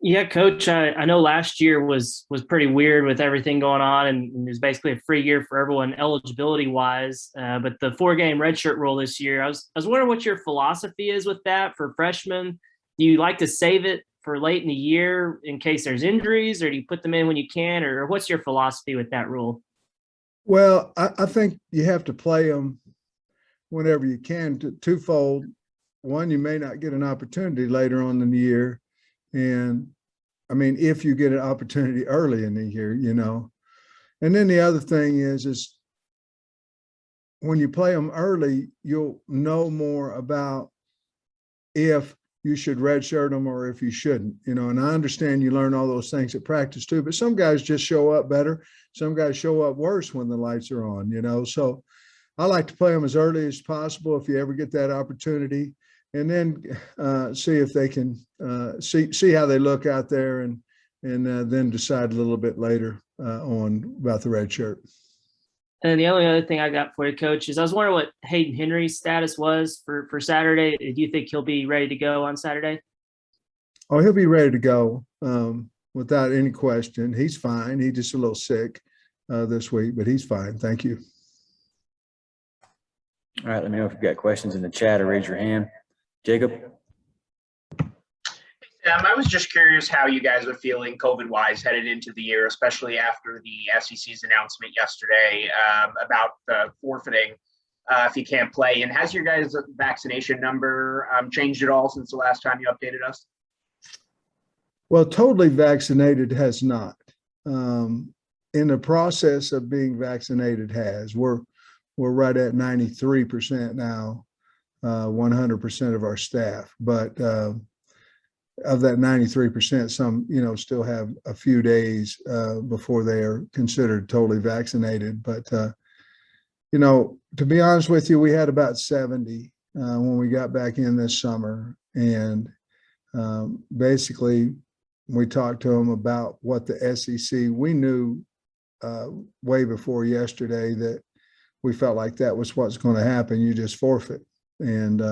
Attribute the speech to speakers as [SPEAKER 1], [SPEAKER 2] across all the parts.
[SPEAKER 1] Yeah, Coach. I know last year was pretty weird with everything going on, and it was basically a free year for everyone eligibility wise. But the 4 game redshirt rule this year, I was wondering what your philosophy is with that for freshmen. Do you like to save it for late in the year in case there's injuries, or do you put them in when you can, or what's your philosophy with that rule?
[SPEAKER 2] Well, I think you have to play them whenever you can. Twofold. One, you may not get an opportunity later on in the year. And I mean, if you get an opportunity early in the year. And then the other thing is when you play them early, you'll know more about if you should redshirt them or if you shouldn't. And I understand you learn all those things at practice too, but some guys just show up better. Some guys show up worse when the lights are on. So I like to play them as early as possible if you ever get that opportunity, and then see if they can see how they look out there, and then decide a little bit later on about the red shirt.
[SPEAKER 1] And the only other thing I got for you, Coach, is I was wondering what Hayden Henry's status was for Saturday. Do you think he'll be ready to go on Saturday?
[SPEAKER 2] Oh, he'll be ready to go without any question. He's fine. He's just a little sick this week, but he's fine. Thank you.
[SPEAKER 3] All right, let me know if you've got questions in the chat or raise your hand. Jacob?
[SPEAKER 4] I was just curious how you guys are feeling COVID-wise headed into the year, especially after the SEC's announcement yesterday about the forfeiting if you can't play. And has your guys' vaccination number changed at all since the last time you updated us?
[SPEAKER 2] Well, totally vaccinated has not. In the process of being vaccinated has. We're right at 93% now, 100% of our staff. But of that 93%, some, still have a few days before they are considered totally vaccinated. But, to be honest with you, we had about 70 when we got back in this summer. And basically, we talked to them about what the SEC, we knew way before yesterday that we felt like that was what's going to happen. You just forfeit. And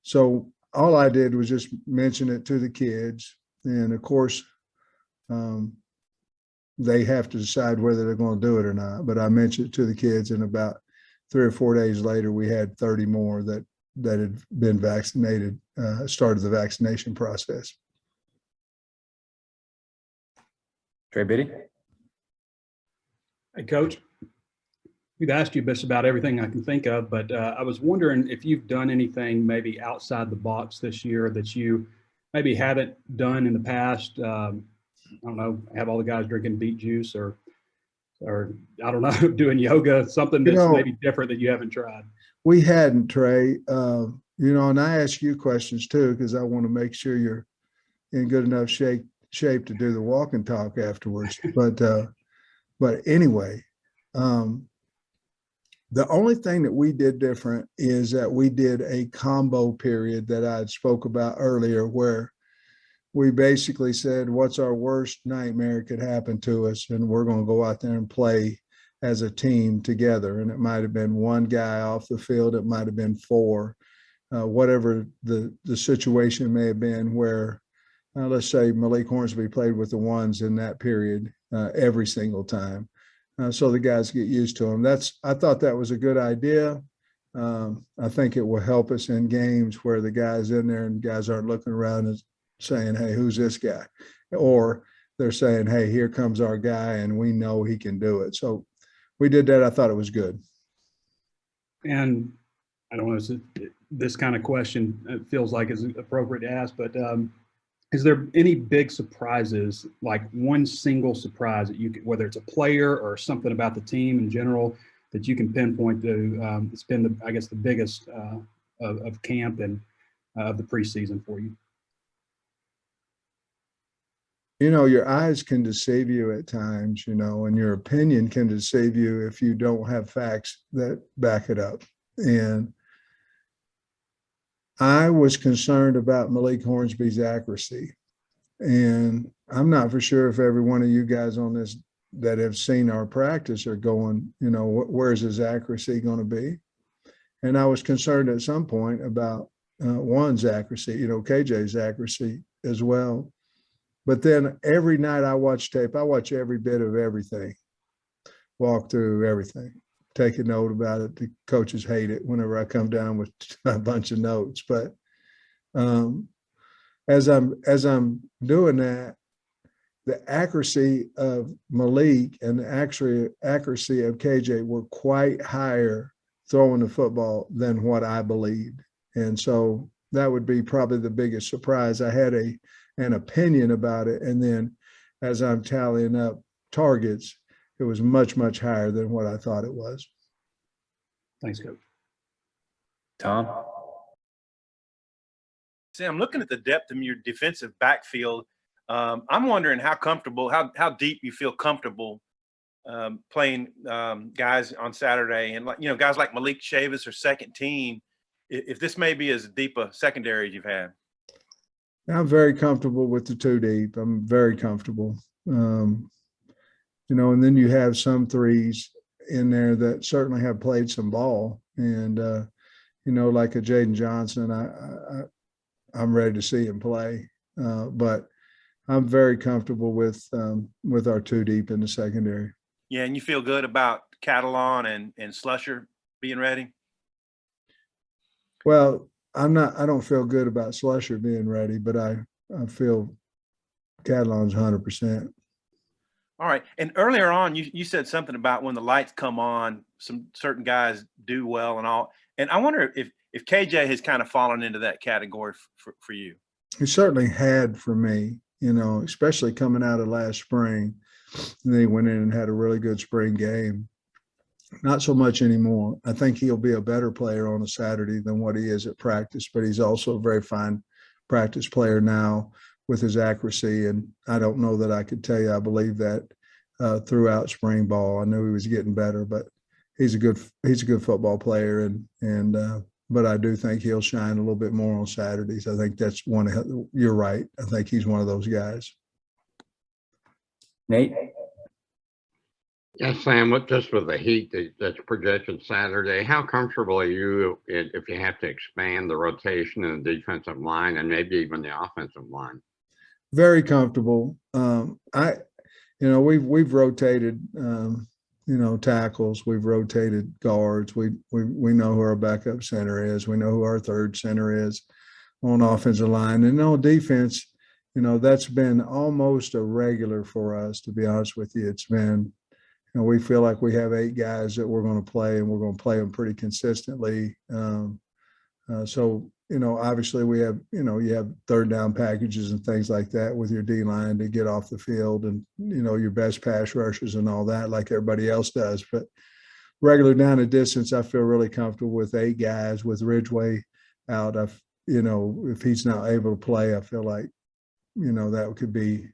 [SPEAKER 2] so all I did was just mention it to the kids. And of course, they have to decide whether they're going to do it or not. But I mentioned it to the kids, and about 3 or 4 days later, we had 30 more that had been vaccinated, started the vaccination process.
[SPEAKER 3] Trey Biddy?
[SPEAKER 5] Hey, Coach. We've asked you just about everything I can think of, but I was wondering if you've done anything maybe outside the box this year that you maybe haven't done in the past. I don't know, have all the guys drinking beet juice or I don't know, doing yoga, something that's maybe different that you haven't tried.
[SPEAKER 2] We hadn't, Trey. And I ask you questions too, because I want to make sure you're in good enough shape to do the walk and talk afterwards. But anyway, the only thing that we did different is that we did a combo period that I spoke about earlier, where we basically said, what's our worst nightmare could happen to us? And we're going to go out there and play as a team together. And it might have been one guy off the field. It might have been 4, whatever the situation may have been, where let's say Malik Hornsby played with the ones in that period every single time. So the guys get used to them. I thought that was a good idea. I think it will help us in games where the guys in there and guys aren't looking around and saying, hey, who's this guy? Or they're saying, hey, here comes our guy, and we know he can do it. So we did that. I thought it was good.
[SPEAKER 5] And I don't know, this kind of question, it feels like is appropriate to ask, but is there any big surprises, like one single surprise that you could, whether it's a player or something about the team in general, that you can pinpoint to? It's been the biggest of camp and of the preseason for you.
[SPEAKER 2] Your eyes can deceive you at times, and your opinion can deceive you if you don't have facts that back it up. And I was concerned about Malik Hornsby's accuracy. And I'm not for sure if every one of you guys on this that have seen our practice are going, where's his accuracy going to be? And I was concerned at some point about one's accuracy, KJ's accuracy as well. But then every night I watch tape, I watch every bit of everything, walk through everything, take a note about it. The coaches hate it whenever I come down with a bunch of notes. But as I'm doing that, the accuracy of Malik and the accuracy of KJ were quite higher throwing the football than what I believed. And so that would be probably the biggest surprise. I had an opinion about it. And then as I'm tallying up targets, it was much, much higher than what I thought it was.
[SPEAKER 5] Thanks, Coach.
[SPEAKER 3] Tom?
[SPEAKER 6] Sam, looking at the depth of your defensive backfield, I'm wondering how deep you feel comfortable playing guys on Saturday, and guys like Malik Chavis or second team. If this may be as deep a secondary as you've had.
[SPEAKER 2] I'm very comfortable with the two deep. I'm very comfortable. And then you have some threes in there that certainly have played some ball, and like a Jaden Johnson, I'm ready to see him play. But I'm very comfortable with our two deep in the secondary.
[SPEAKER 6] Yeah, and you feel good about Catalan and Slusher being ready?
[SPEAKER 2] Well, I don't feel good about Slusher being ready, but I feel Catalan's 100%.
[SPEAKER 6] All right. And earlier on, you said something about when the lights come on, some certain guys do well and all. And I wonder if KJ has kind of fallen into that category for you.
[SPEAKER 2] He certainly had for me, especially coming out of last spring. And then he went in and had a really good spring game. Not so much anymore. I think he'll be a better player on a Saturday than what he is at practice, but he's also a very fine practice player now with his accuracy. And I don't know that I could tell you I believe that throughout spring ball. I knew he was getting better, but he's a good football player. But I do think he'll shine a little bit more on Saturdays. I think that's you're right. I think he's one of those guys.
[SPEAKER 3] Nate?
[SPEAKER 7] Yes, Sam, with the heat that's projected Saturday, how comfortable are you if you have to expand the rotation in the defensive line and maybe even the offensive line?
[SPEAKER 2] Very comfortable. We've rotated, tackles. We've rotated guards. We know who our backup center is. We know who our third center is on offensive line. And on defense, that's been almost a regular for us, to be honest with you. It's been, we feel like we have 8 guys that we're going to play, and we're going to play them pretty consistently. So, obviously we have, you have third down packages and things like that with your D line to get off the field, and, your best pass rushers and all that, like everybody else does. But regular down and distance, I feel really comfortable with 8 guys. With Ridgway out, if he's not able to play, I feel like, that could be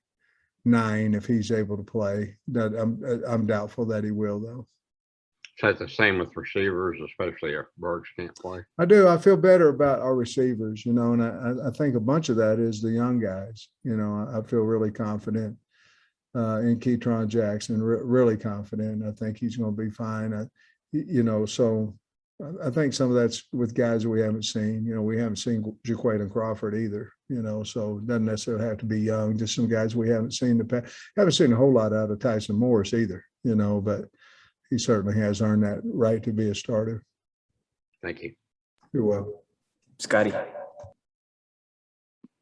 [SPEAKER 2] 9 if he's able to play. I'm doubtful that he will, though.
[SPEAKER 7] So it's the same with receivers, especially if Burks can't play.
[SPEAKER 2] I do. I feel better about our receivers, and I think a bunch of that is the young guys. I feel really confident in Keytron Jackson, really confident. I think he's going to be fine. So I think some of that's with guys that we haven't seen. We haven't seen Jaquaden Crawford either, so it doesn't necessarily have to be young, just some guys we haven't seen in the past. Haven't seen a whole lot out of Tyson Morris either, but he certainly has earned that right to be a starter.
[SPEAKER 7] Thank you.
[SPEAKER 2] You're welcome.
[SPEAKER 3] Scotty?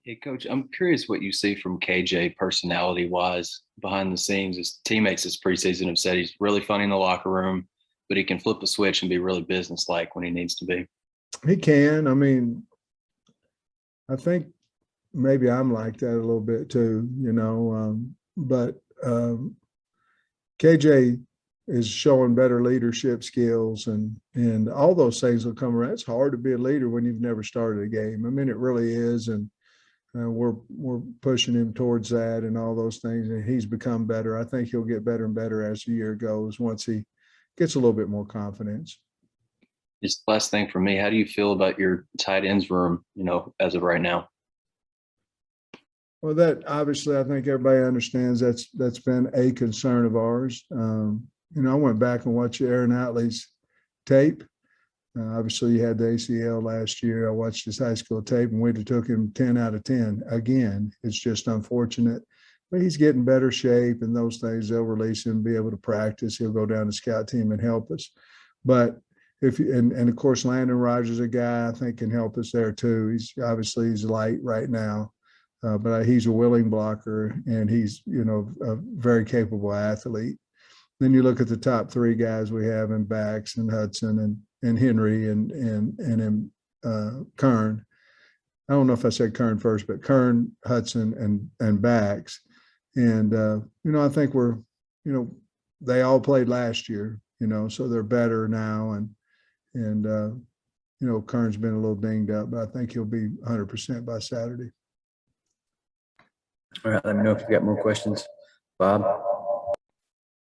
[SPEAKER 8] Hey, Coach, I'm curious what you see from KJ personality-wise behind the scenes. His teammates this preseason have said he's really funny in the locker room, but he can flip a switch and be really businesslike when he needs to be. He
[SPEAKER 2] can. I mean, I think maybe I'm like that a little bit too, but KJ is showing better leadership skills, and all those things will come around. It's hard to be a leader when you've never started a game. I mean, it really is. And we're pushing him towards that and all those things. And he's become better. I think he'll get better and better as the year goes once he gets a little bit more confidence.
[SPEAKER 8] Just last thing for me, how do you feel about your tight ends room, as of right now?
[SPEAKER 2] Well, that obviously I think everybody understands that's been a concern of ours. I went back and watched Aaron Outley's tape. Obviously, he had the ACL last year. I watched his high school tape, and we'd have took him 10 out of 10 again. It's just unfortunate but he's getting better shape and those things. They'll release him, be able to practice. He'll go down to scout team and help us. But if you, and of course, Landon Rogers, a guy I think can help us there too. He's light right now, but he's a willing blocker and he's, a very capable athlete. Then you look at the top three guys we have in Bax and Hudson and Henry and Kern. I don't know if I said Kern first, but Kern, Hudson, and Bax. And, I think they all played last year, so they're better now. And Kern's been a little dinged up, but I think he'll be 100% by Saturday.
[SPEAKER 3] All right, let me know if you've got more questions. Bob?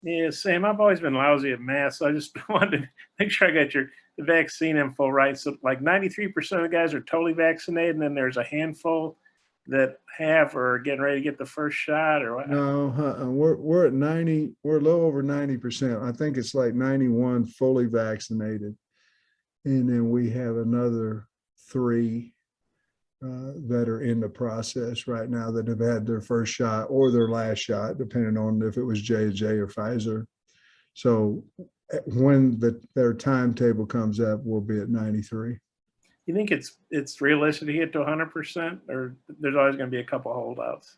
[SPEAKER 9] Yeah, Sam, I've always been lousy at math, so I just wanted to make sure I got the vaccine info right. So like 93% of the guys are totally vaccinated, and then there's a handful that have or are getting ready to get the first shot, or what?
[SPEAKER 2] No, we're at 90, we're a little over 90%. I think it's like 91 fully vaccinated. And then we have another 3 that are in the process right now that have had their first shot or their last shot, depending on if it was J&J or Pfizer. So when their timetable comes up, we'll be at 93.
[SPEAKER 9] You think it's realistic to get to 100%, or there's always going to be a couple holdouts?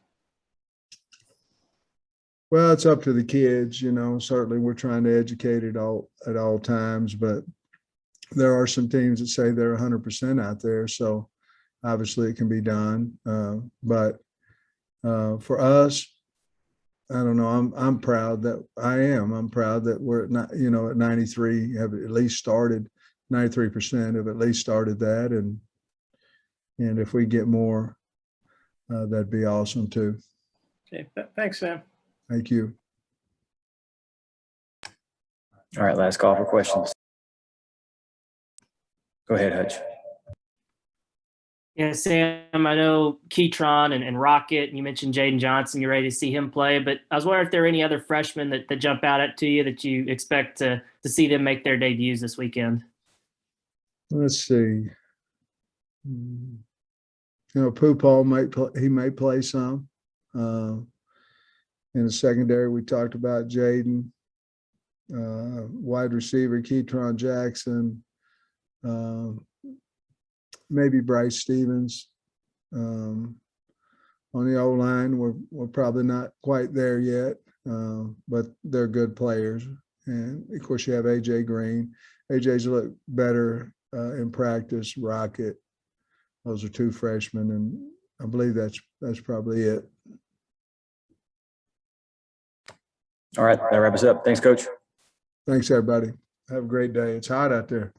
[SPEAKER 2] Well, it's up to the kids, certainly we're trying to educate it all at all times, but there are some teams that say they're 100% out there. So obviously it can be done. But for us, I don't know, I'm proud that I'm proud that we're at 93 have at least started, 93% have at least started that. And if we get more, that'd be awesome too.
[SPEAKER 9] Okay, thanks, Sam.
[SPEAKER 2] Thank you.
[SPEAKER 3] All right, last call for questions. Go ahead, Hutch.
[SPEAKER 1] Yeah, Sam, I know Keytron and Rocket, and you mentioned Jaden Johnson, you're ready to see him play, but I was wondering if there are any other freshmen that jump out to you that you expect to see them make their debuts this weekend.
[SPEAKER 2] Let's see. Poo-Paul may play some. In the secondary, we talked about Jaden, wide receiver Keytron Jackson, maybe Bryce Stevens. On the O-line, we're probably not quite there yet, but they're good players. And of course, you have AJ Green. AJ's a little better in practice. Rocket. Those are 2 freshmen, and I believe that's probably it.
[SPEAKER 3] All right, that wraps us up. Thanks, Coach.
[SPEAKER 2] Thanks, everybody. Have a great day. It's hot out there.